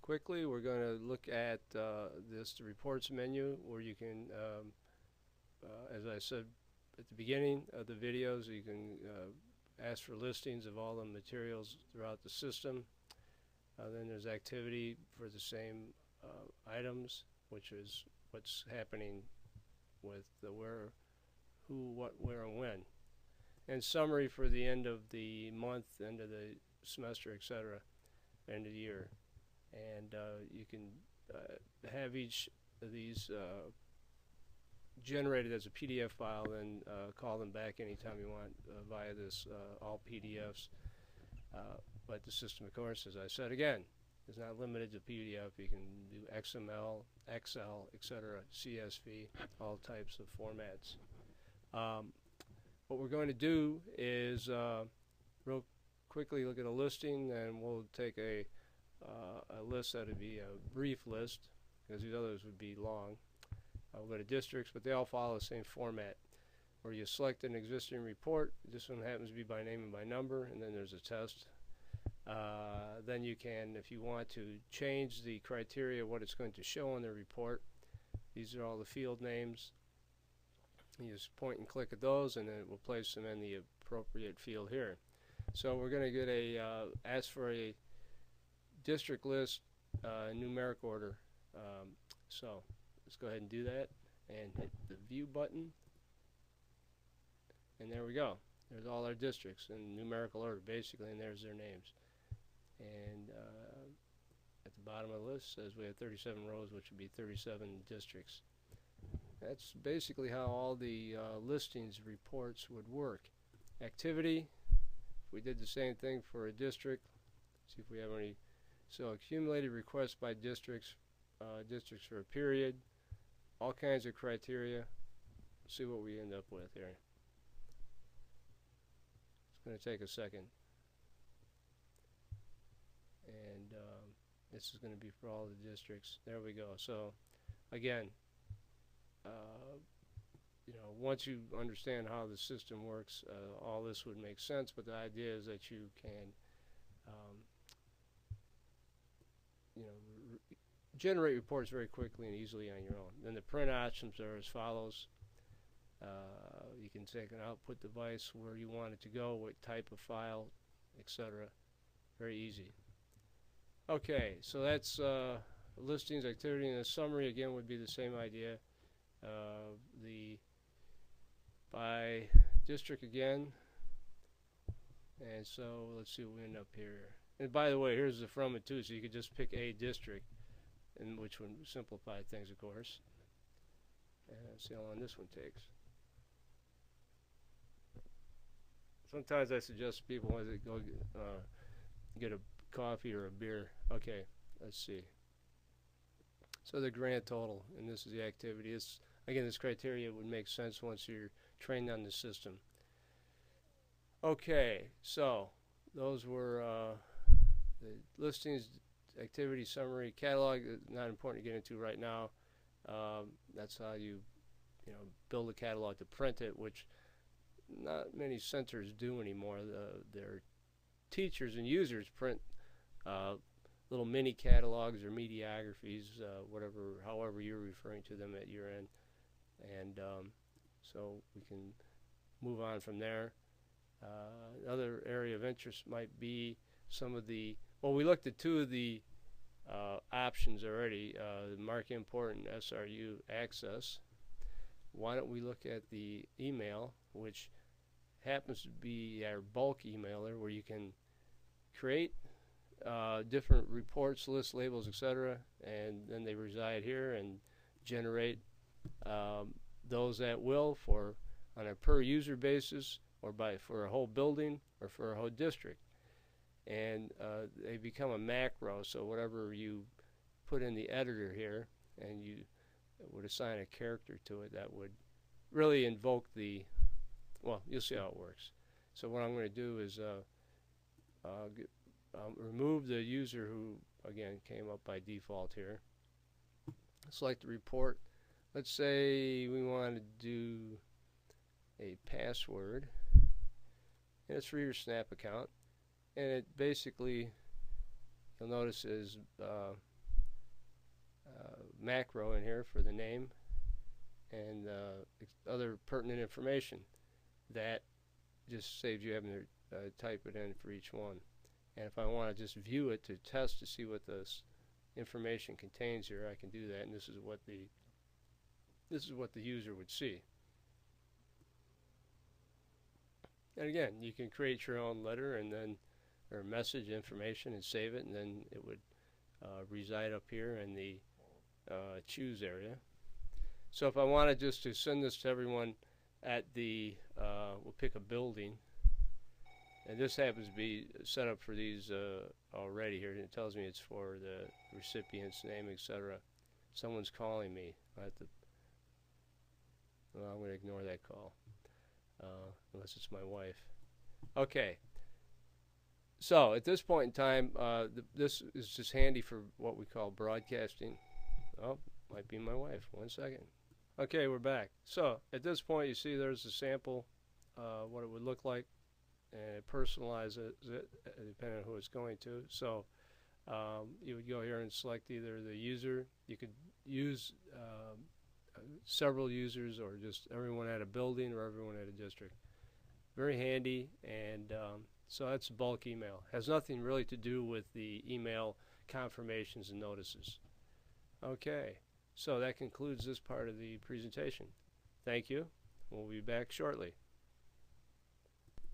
Quickly, we're going to look at the reports menu where you can, as I said at the beginning of the videos, you can ask for listings of all the materials throughout the system. Then there's activity for the same items, which is what's happening with the where, who, what, where, and when. And summary for the end of the month, end of the semester, etc., end of the year. And you can have each of these generated as a PDF file and call them back anytime you want via this all PDFs. But the system, of course, as I said again, is not limited to PDF. You can do XML, Excel, etc., CSV, all types of formats. What we're going to do is real quickly look at a listing, and we'll take a list that would be a brief list, because these others would be long. We'll go to districts, but they all follow the same format, where you select an existing report. This one happens to be by name and by number, and then there's a test. Then you can, if you want to, change the criteria, what it's going to show on the report. These are all the field names. You just point and click at those, and then it will place them in the appropriate field here. So we're going to get a ask for a district list numeric order. So let's go ahead and do that and hit the view button, and there we go. There's all our districts in numerical order basically, and there's their names. And at the bottom of the list says we have 37 rows, which would be 37 districts. That's basically how all the listings reports would work. Activity, if we did the same thing for a district, see if we have any. So accumulated requests by districts, districts for a period, all kinds of criteria. See what we end up with here. It's going to take a second. And this is going to be for all the districts. There we go. So again, you know, once you understand how the system works, all this would make sense, but the idea is that you can you know, generate reports very quickly and easily on your own. Then the print options are as follows. You can take an output device, where you want it to go, what type of file, etc. Very easy. Okay, so that's listings, activity, and a summary again would be the same idea. The by district again, and so let's see what we end up here. And by the way, here's the from it too, so you could just pick a district, and which would simplify things, of course. And let's see how long this one takes. Sometimes I suggest people want to go get a coffee or a beer. Okay, let's see. So the grand total, and this is the activity. It's, again, this criteria would make sense once you're trained on the system. Okay, so those were the listings, activity, summary, catalog. Not important to get into right now. That's how you build a catalog to print it, which not many centers do anymore. Their teachers and users print little mini catalogs or mediographies, whatever, however you're referring to them at your end, and so we can move on from there. Another area of interest might be some of the, well, we looked at two of the options already, the mark import and SRU access. Why don't we look at the email, which happens to be our bulk emailer, where you can create different reports, lists, labels, etc., and then they reside here and generate those at will for on a per user basis, or for a whole building or for a whole district. And they become a macro, so whatever you put in the editor here, and you would assign a character to it, that would really invoke the, well, you'll see how it works. So what I'm going to do is remove the user who, again, came up by default here. Select the report. Let's say we want to do a password, and it's for your Snap account, and it basically you'll notice is macro in here for the name and other pertinent information that just saves you having to type it in for each one. And if I want to just view it to test to see what this information contains here, I can do that, and this is what the user would see. And again, you can create your own letter and then or message information and save it, and then it would reside up here in the choose area. So if I wanted just to send this to everyone at the, we'll pick a building, and this happens to be set up for these already here. It tells me it's for the recipient's name, etc. Someone's calling me. Well, I'm going to ignore that call, unless it's my wife. Okay. So at this point in time, this is just handy for what we call broadcasting. Oh, might be my wife. 1 second. Okay, we're back. So at this point, you see there's a sample, what it would look like, and it personalizes it depending on who it's going to. So you would go here and select either the user. You could use several users or just everyone at a building or everyone at a district. Very handy, and so that's bulk email. Has nothing really to do with the email confirmations and notices. Okay, so that concludes this part of the presentation. Thank you. We'll be back shortly.